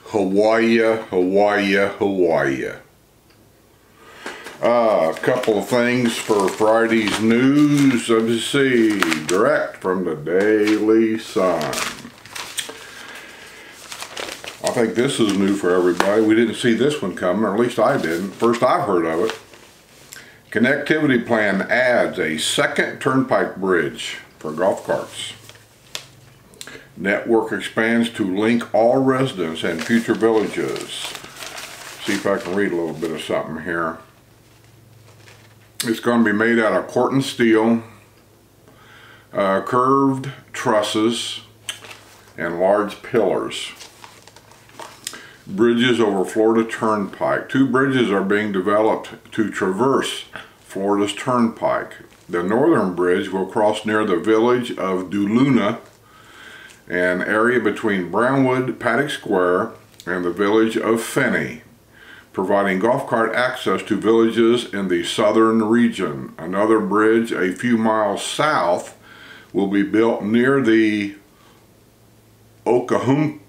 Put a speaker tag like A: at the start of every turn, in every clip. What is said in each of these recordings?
A: Hawaii, Hawaii, Hawaii. A couple of things for Friday's news. Let's see, direct from the Daily Sun. I think this is new for everybody. We didn't see this one coming, or at least I didn't. First I've heard of it. Connectivity plan adds a second Turnpike bridge for golf carts. Network expands to link all residents and future villages. See if I can read a little bit of something here. It's going to be made out of Corten steel, curved trusses, and large pillars. Bridges over Florida Turnpike. 2 bridges are being developed to traverse Florida's Turnpike. The northern bridge will cross near the village of Duluna, an area between Brownwood, Paddock Square, and the village of Finney, providing golf cart access to villages in the southern region. Another bridge a few miles south will be built near the Okahumpa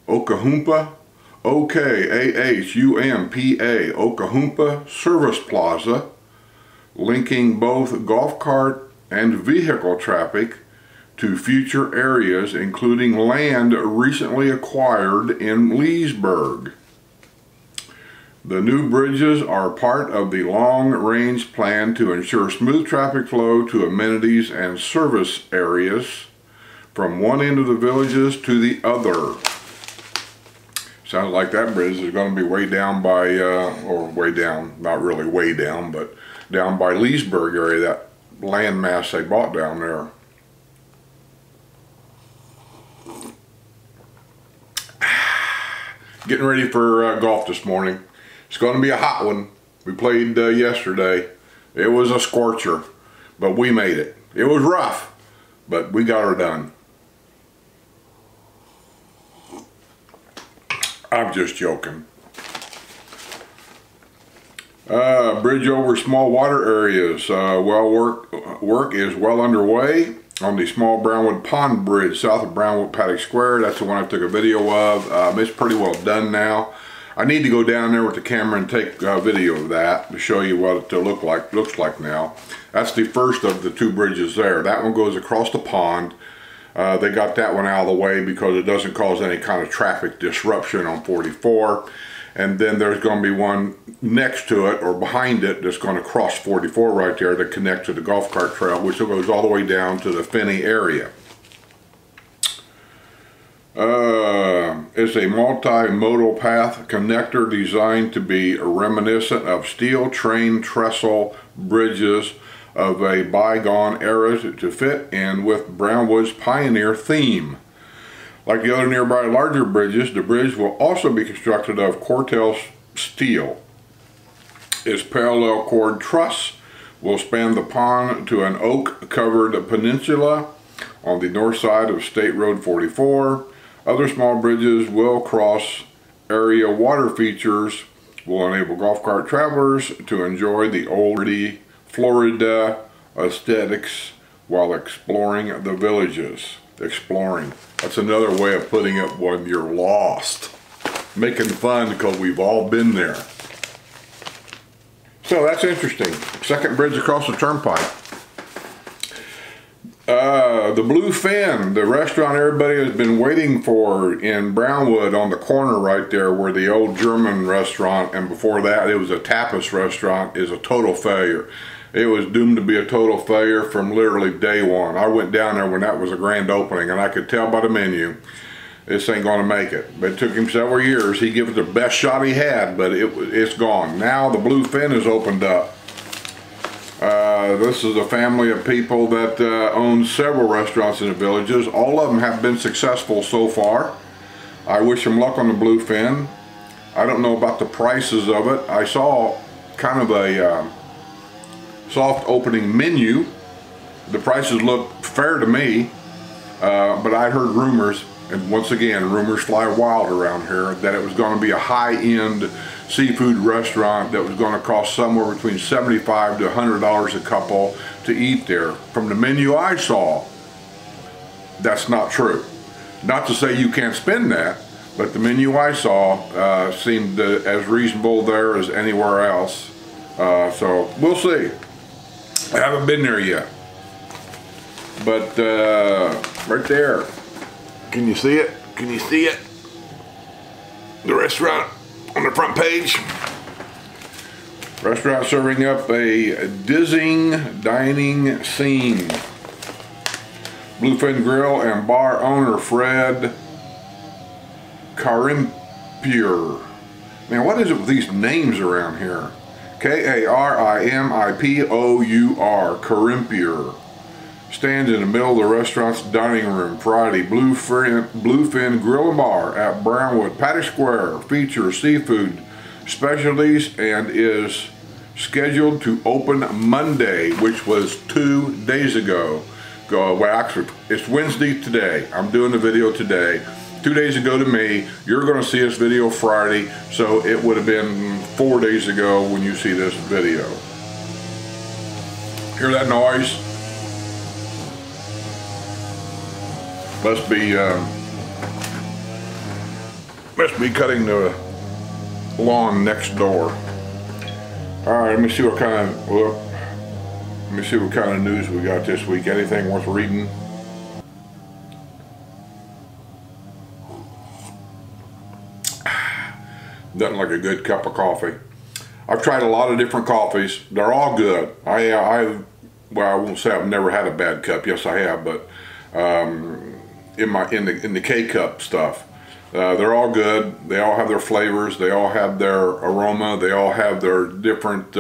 A: Okahumpa Service Plaza, linking both golf cart and vehicle traffic to future areas, including land recently acquired in Leesburg. The new bridges are part of the long-range plan to ensure smooth traffic flow to amenities and service areas from one end of the villages to the other. Sounds like that bridge is going to be way down by, or way down, not really way down, but down by Leesburg area, that land mass they bought down there. Getting ready for golf this morning. It's going to be a hot one. We played yesterday. It was a scorcher, but we made it. It was rough, but we got her done. I'm just joking. Bridge over small water areas. Work is well underway on the small Brownwood Pond Bridge south of Brownwood Paddock Square. That's the one I took a video of. It's pretty well done now. I need to go down there with the camera and take a video of that to show you what it looks like now. That's the first of the 2 bridges there. That one goes across the pond. They got that one out of the way because it doesn't cause any kind of traffic disruption on 44. And then there's going to be one next to it or behind it that's going to cross 44 right there to connect to the golf cart trail, which goes all the way down to the Finney area. It's a multimodal path connector designed to be reminiscent of steel train trestle bridges of a bygone era to fit in with Brownwood's pioneer theme. Like the other nearby larger bridges, the bridge will also be constructed of Corten steel. Its parallel cord truss will span the pond to an oak-covered peninsula on the north side of State Road 44. Other small bridges will cross area water features, will enable golf cart travelers to enjoy the old Florida aesthetics while exploring the villages. Exploring. That's another way of putting it when you're lost. Making fun because we've all been there. So that's interesting. Second bridge across the Turnpike. The Bluefin, the restaurant everybody has been waiting for in Brownwood on the corner right there where the old German restaurant, and before that it was a tapas restaurant, is a total failure. It was doomed to be a total failure from literally day one. I went down there when that was a grand opening and I could tell by the menu this ain't going to make it. But it took him several years. He gave it the best shot he had, but it's gone. Now the Bluefin is opened up. This is a family of people that own several restaurants in the villages. All of them have been successful so far. I wish them luck on the Bluefin. I don't know about the prices of it. I saw kind of a soft opening menu. The prices look fair to me, but I heard rumors, and once again rumors fly wild around here, that it was going to be a high-end seafood restaurant that was going to cost somewhere between $75 to $100 a couple to eat there. From the menu I saw, that's not true. Not to say you can't spend that, but the menu I saw seemed as reasonable there as anywhere else. So we'll see. I haven't been there yet. But right there, can you see it? Can you see it? The restaurant on the front page. Restaurant serving up a dizzying dining scene. Bluefin Grill and bar owner Fred Karimpour. Man, what is it with these names around here? Karimpour, Karimpour. Stands in the middle of the restaurant's dining room Friday. Bluefin Grill and Bar at Brownwood, Paddock Square. Features seafood specialties and is scheduled to open Monday, which was 2 days ago. Well, actually, it's Wednesday today. I'm doing the video today. 2 days ago to me. You're going to see this video Friday, so it would have been 4 days ago when you see this video. Hear that noise? Must be cutting the lawn next door. All right, let me see what kind of news we got this week. Anything worth reading? Nothing like a good cup of coffee. I've tried a lot of different coffees. They're all good. Well, I won't say I've never had a bad cup. Yes, I have, but in the K-cup stuff, they're all good. They all have their flavors. They all have their aroma. They all have their different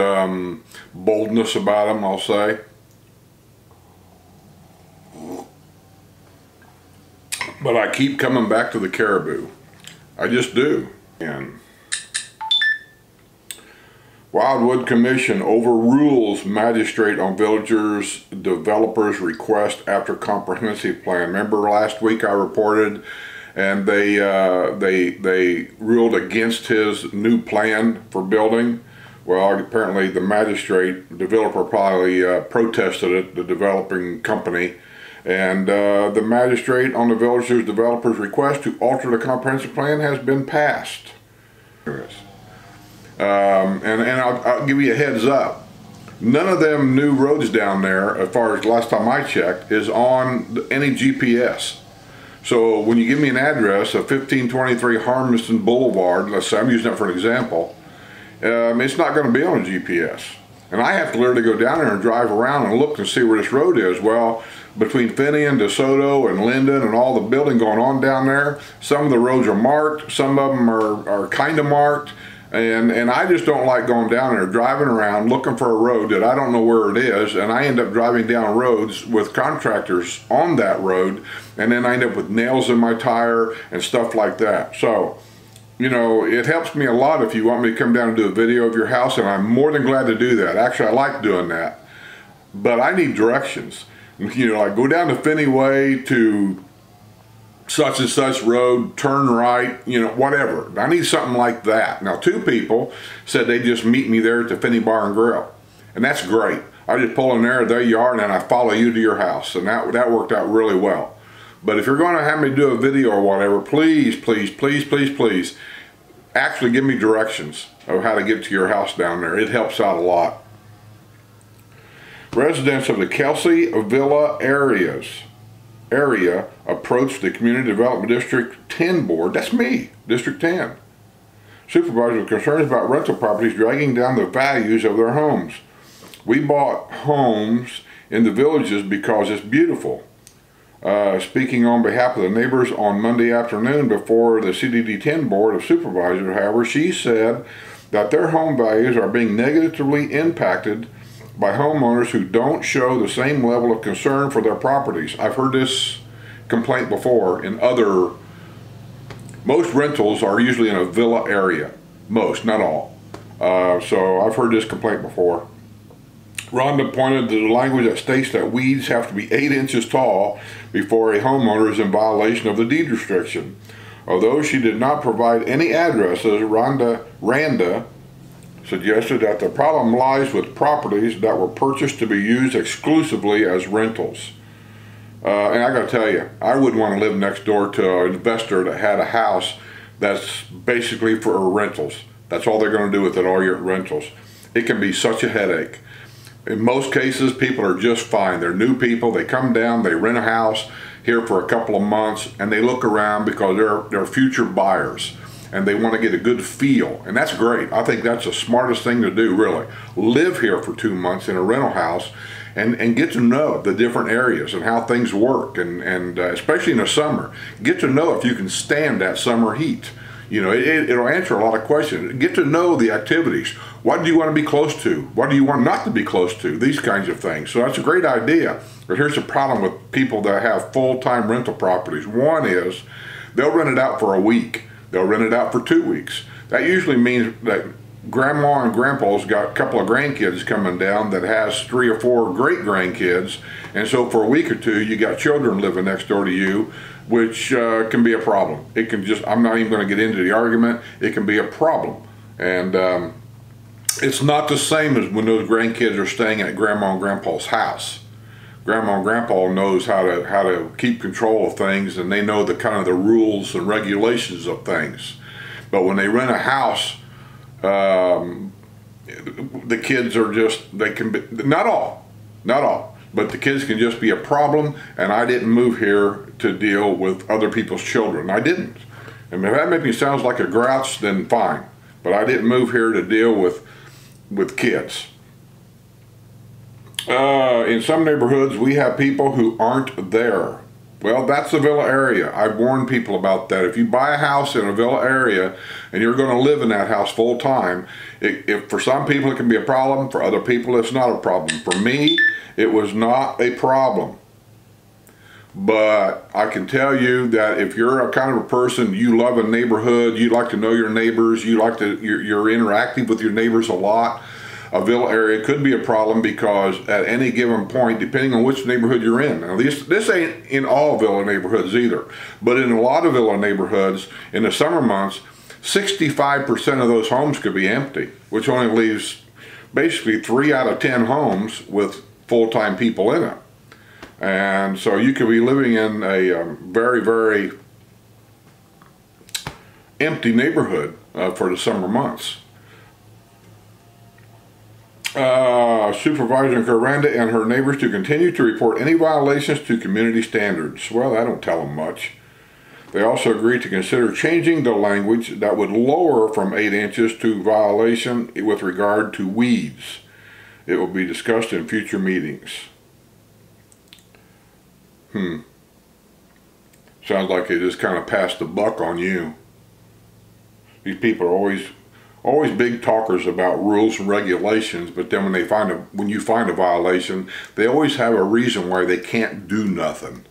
A: boldness about them, I'll say. But I keep coming back to the Caribou. I just do. And Wildwood Commission overrules magistrate on villagers developers request after comprehensive plan. Remember last week I reported, and they ruled against his new plan for building. Well, apparently the magistrate developer probably protested it, the developing company, and the magistrate on the villagers developers request to alter the comprehensive plan has been passed. And I'll give you a heads up. None of them new roads down there, as far as last time I checked, is on any GPS. So when you give me an address of 1523 Harmiston Boulevard, let's say I'm using that for an example, it's not going to be on a GPS. And I have to literally go down there and drive around and look and see where this road is. Well, between Finney and DeSoto and Linden and all the building going on down there, some of the roads are marked, some of them are kind of marked. And I just don't like going down there, driving around, looking for a road that I don't know where it is, and I end up driving down roads with contractors on that road, and then I end up with nails in my tire and stuff like that. So, you know, it helps me a lot if you want me to come down and do a video of your house, and I'm more than glad to do that. Actually, I like doing that. But I need directions. You know, like go down the Finney Way to such and such road, turn right, you know, whatever. I need something like that. Now, 2 people said they'd just meet me there at the Finney Bar and Grill. And that's great. I just pull in there you are, and then I follow you to your house. And that worked out really well. But if you're going to have me do a video or whatever, please, please, please, please, please, actually give me directions of how to get to your house down there. It helps out a lot. Residents of the Kelsey Villa area approached the Community Development District 10 Board, that's me, District 10, supervisor with concerns about rental properties dragging down the values of their homes. We bought homes in the villages because it's beautiful. Speaking on behalf of the neighbors on Monday afternoon before the CDD 10 Board of Supervisors, however, she said that their home values are being negatively impacted by homeowners who don't show the same level of concern for their properties. I've heard this complaint before in other, most rentals are usually in a villa area. Most, not all. So I've heard this complaint before. Rhonda pointed to the language that states that weeds have to be 8 inches tall before a homeowner is in violation of the deed restriction. Although she did not provide any addresses, Randa suggested that the problem lies with properties that were purchased to be used exclusively as rentals. And I gotta tell you, I wouldn't want to live next door to an investor that had a house that's basically for rentals. That's all they're going to do with it, all your rentals. It can be such a headache. In most cases, people are just fine. They're new people. They come down, they rent a house here for a couple of months, and they look around because they're future buyers and they want to get a good feel. And that's great. I think that's the smartest thing to do, really. Live here for 2 months in a rental house and get to know the different areas and how things work, and especially in the summer. Get to know if you can stand that summer heat. You know, it'll answer a lot of questions. Get to know the activities. What do you want to be close to? What do you want not to be close to? These kinds of things. So that's a great idea. But here's the problem with people that have full-time rental properties. One is they'll rent it out for a week. They'll rent it out for 2 weeks. That usually means that grandma and grandpa's got a couple of grandkids coming down that has 3 or 4 great grandkids. And so for a week or two, you got children living next door to you, which can be a problem. It can just, I'm not even going to get into the argument, it can be a problem. And it's not the same as when those grandkids are staying at grandma and grandpa's house. Grandma and grandpa knows how to keep control of things, and they know the kind of the rules and regulations of things. But when they rent a house, the kids are just, they can be, not all, but the kids can just be a problem. And I didn't move here to deal with other people's children. I didn't. And if that makes me sound like a grouch, then fine. But I didn't move here to deal with kids. In some neighborhoods, we have people who aren't there. Well, that's the villa area. I've warned people about that. If you buy a house in a villa area and you're going to live in that house full time, if for some people it can be a problem, for other people it's not a problem. For me, it was not a problem. But I can tell you that if you're a kind of a person, you love a neighborhood, you like to know your neighbors, you're interactive with your neighbors a lot, a villa area could be a problem, because at any given point, depending on which neighborhood you're in, now this ain't in all villa neighborhoods either, but in a lot of villa neighborhoods, in the summer months, 65% of those homes could be empty, which only leaves basically 3 out of 10 homes with full-time people in it. And so you could be living in a very, very empty neighborhood for the summer months. Supervisor Miranda and her neighbors to continue to report any violations to community standards. Well, I don't tell them much. They also agreed to consider changing the language that would lower from 8 inches to violation with regard to weeds. It will be discussed in future meetings. Sounds like they just kind of passed the buck on you. These people are always big talkers about rules and regulations, but then when you find a violation, they always have a reason why they can't do nothing.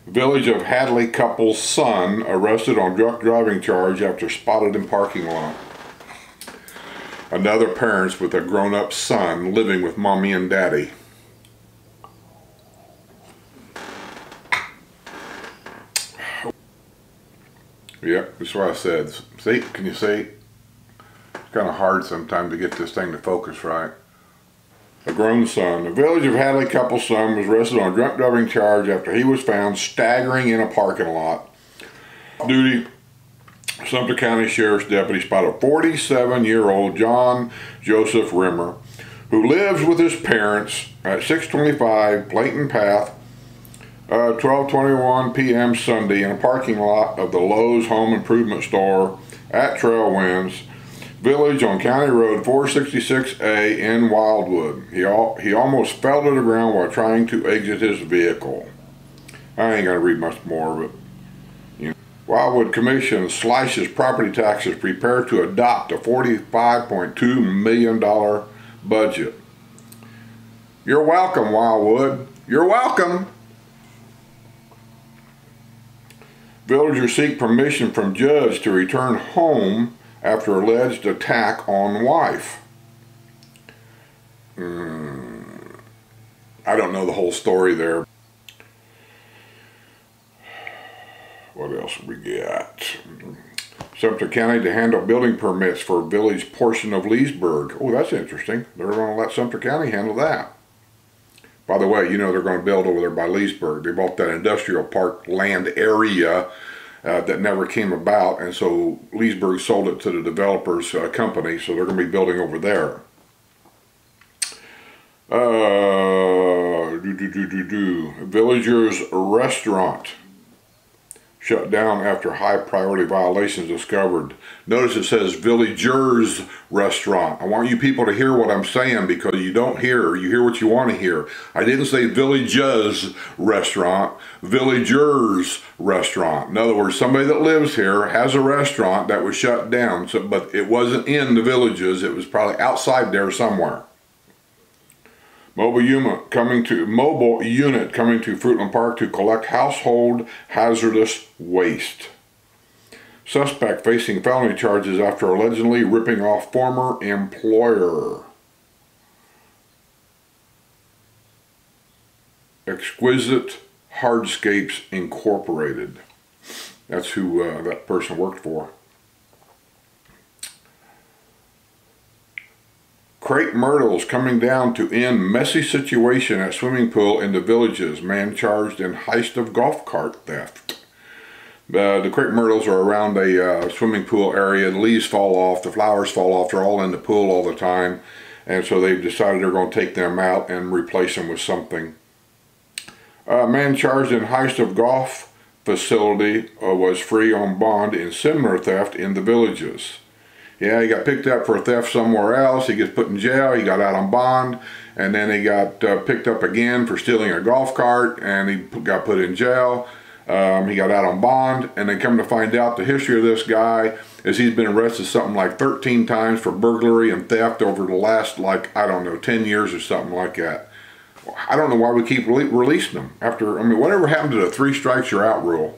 A: Village of Hadley couple's son arrested on drunk driving charge after spotted in parking lot. Another parents with a grown-up son living with mommy and daddy. Yep, that's what I said. See, can you see? It's kind of hard sometimes to get this thing to focus right. A grown son. The Village of Hadley couple's son was arrested on drunk driving charge after he was found staggering in a parking lot. Duty Sumter County Sheriff's deputy spotted a 47-year-old John Joseph Rimmer, who lives with his parents at 625 Clayton Path, 12:21 p.m. Sunday in a parking lot of the Lowe's Home Improvement Store at Trailwinds Village on County Road 466A in Wildwood. He almost fell to the ground while trying to exit his vehicle. I ain't gonna read much more of it. Wildwood Commission slashes property taxes, prepare to adopt a $45.2 million budget. You're welcome, Wildwood. You're welcome. Villagers seek permission from judge to return home after alleged attack on wife. I don't know the whole story there. What else we got? Sumter County to handle building permits for village portion of Leesburg. Oh, that's interesting. They're going to let Sumter County handle that. By the way, you know they're going to build over there by Leesburg. They bought that industrial park land area that never came about, and so Leesburg sold it to the developers company, so they're going to be building over there. Villagers Restaurant shut down after high priority violations discovered. Notice it says Villagers Restaurant. I want you people to hear what I'm saying, because you don't hear, you hear what you want to hear. I didn't say Villages Restaurant, Villagers Restaurant. In other words, somebody that lives here has a restaurant that was shut down, but it wasn't in the Villages, it was probably outside there somewhere. Mobile unit coming to Fruitland Park to collect household hazardous waste. Suspect facing felony charges after allegedly ripping off former employer. Exquisite Hardscapes Incorporated. That's who that person worked for. Crepe Myrtles coming down to end messy situation at swimming pool in the Villages. Man charged in heist of golf cart theft. The Crepe Myrtles are around a swimming pool area. The leaves fall off, the flowers fall off, they're all in the pool all the time. And so they've decided they're going to take them out and replace them with something. Man charged in heist of golf facility was free on bond in similar theft in the Villages. Yeah, he got picked up for theft somewhere else. He gets put in jail. He got out on bond, and then he got picked up again for stealing a golf cart, and he got put in jail. He got out on bond, and then come to find out the history of this guy is he's been arrested something like 13 times for burglary and theft over the last, like, I don't know, 10 years or something like that. I don't know why we keep releasing them after, I mean, whatever happened to the 3 strikes you're out rule?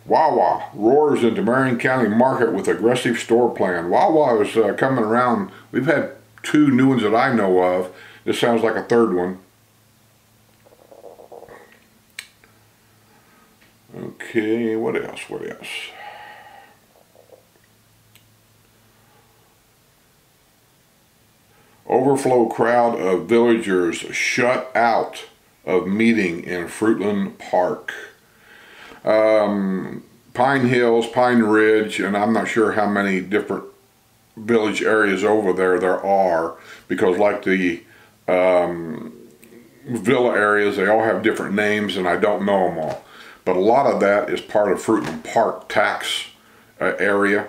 A: Wawa roars into Marion County Market with aggressive store plan. Wawa is coming around. We've had 2 new ones that I know of. This sounds like a 3rd one. Okay, what else? Overflow crowd of villagers shut out of meeting in Fruitland Park. Pine Hills, Pine Ridge, and I'm not sure how many different village areas over there are, because like the villa areas, they all have different names and I don't know them all. But a lot of that is part of Fruitland Park tax area.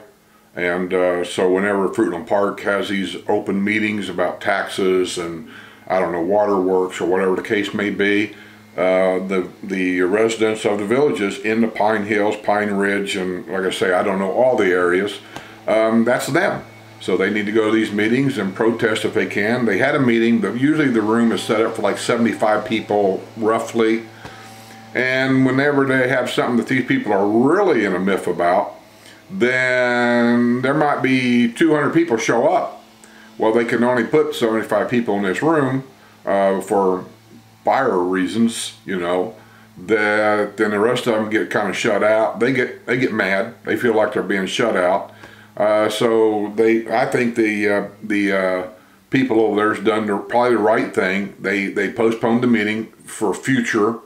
A: And so whenever Fruitland Park has these open meetings about taxes and, I don't know, waterworks or whatever the case may be, the residents of the villages in the Pine Hills, Pine Ridge, and like I say, I don't know all the areas, that's them. So they need to go to these meetings and protest if they can. They had a meeting, but usually the room is set up for like 75 people roughly. And whenever they have something that these people are really in a miff about, then there might be 200 people show up. Well, they can only put 75 people in this room for fire reasons, you know, that then the rest of them get kind of shut out. They get mad. They feel like they're being shut out. So I think the people over there's done probably the right thing. They postponed the meeting for future,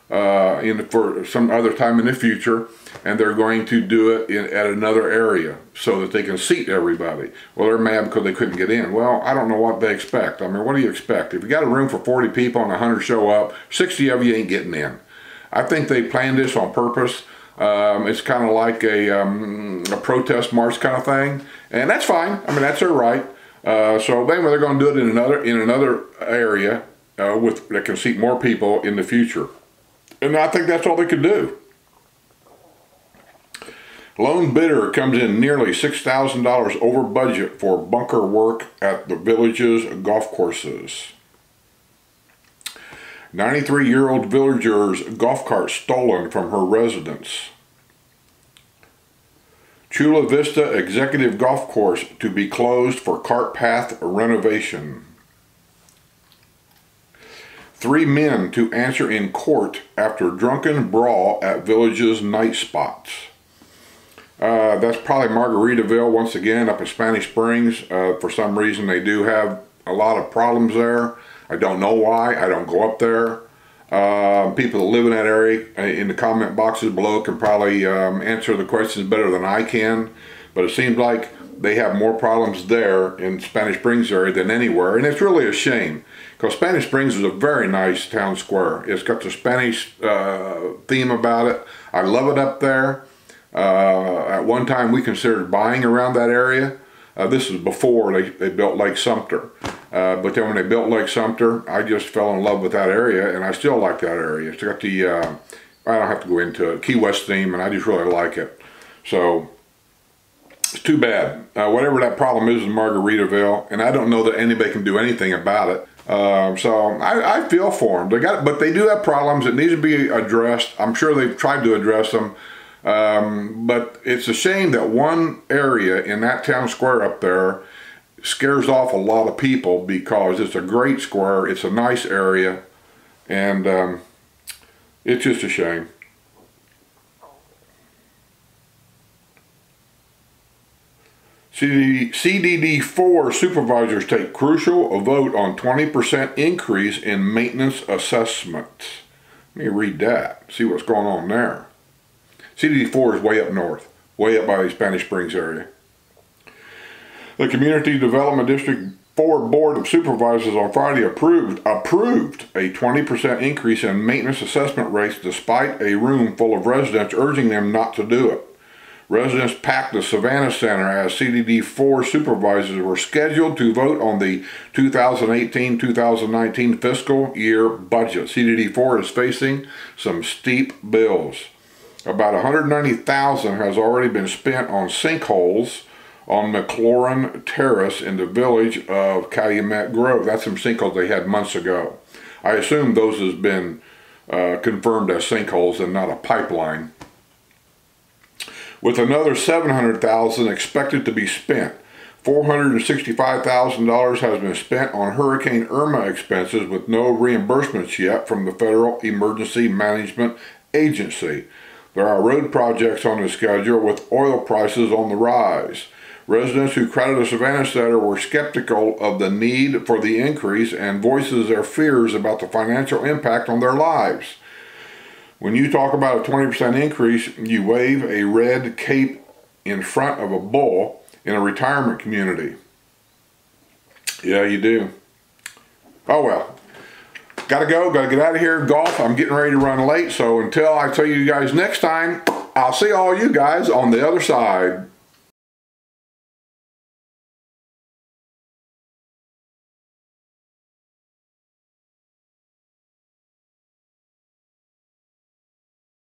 A: for some other time in the future, and they're going to do it at another area so that they can seat everybody. Well, they're mad because they couldn't get in. Well, I don't know what they expect. I mean, what do you expect? If you got a room for 40 people and 100 show up, 60 of you ain't getting in. I think they planned this on purpose. It's kind of like a protest march kind of thing, and that's fine. I mean, that's their right. So anyway, they're going to do it in another area that can seat more people in the future, and I think that's all they could do. Lone bidder comes in nearly $6,000 over budget for bunker work at the village's golf courses. 93-year-old villager's golf cart stolen from her residence. Chula Vista Executive Golf Course to be closed for cart path renovation. 3 men to answer in court after drunken brawl at village's night spots. That's probably Margaritaville once again up at Spanish Springs. For some reason they do have a lot of problems there. I don't know why. I don't go up there. People that live in that area in the comment boxes below can probably answer the questions better than I can. But it seems like they have more problems there in Spanish Springs area than anywhere. And it's really a shame, because Spanish Springs is a very nice town square. It's got the Spanish theme about it. I love it up there. At one time we considered buying around that area. This is before they built Lake Sumter. But then when they built Lake Sumter, I just fell in love with that area, and I still like that area. It's got the, I don't have to go into it, Key West theme, and I just really like it. So, it's too bad. Whatever that problem is in Margaritaville, and I don't know that anybody can do anything about it. So I feel for them. But they do have problems that need to be addressed. I'm sure they've tried to address them. But it's a shame that one area in that town square up there scares off a lot of people, because it's a great square, it's a nice area, and it's just a shame. CDD4 supervisors take crucial vote on 20% increase in maintenance assessments. Let me read that, see what's going on there. CDD4 is way up north, way up by the Spanish Springs area. The Community Development District 4 Board of Supervisors on Friday approved a 20% increase in maintenance assessment rates despite a room full of residents urging them not to do it. Residents packed the Savannah Center as CDD4 supervisors were scheduled to vote on the 2018-2019 fiscal year budget. CDD4 is facing some steep bills. About $190,000 has already been spent on sinkholes on McLaurin Terrace in the village of Calumet Grove. That's some sinkholes they had months ago. I assume those has been confirmed as sinkholes and not a pipeline. With another $700,000 expected to be spent, $465,000 has been spent on Hurricane Irma expenses with no reimbursements yet from the Federal Emergency Management Agency. There are road projects on the schedule with oil prices on the rise. Residents who crowded the Savannah Center were skeptical of the need for the increase and voices their fears about the financial impact on their lives. When you talk about a 20% increase, you wave a red cape in front of a bull in a retirement community. Yeah, you do. Oh well. Gotta go, gotta get out of here, golf. I'm getting ready to run late, so until I tell you guys next time, I'll see all you guys on the other side.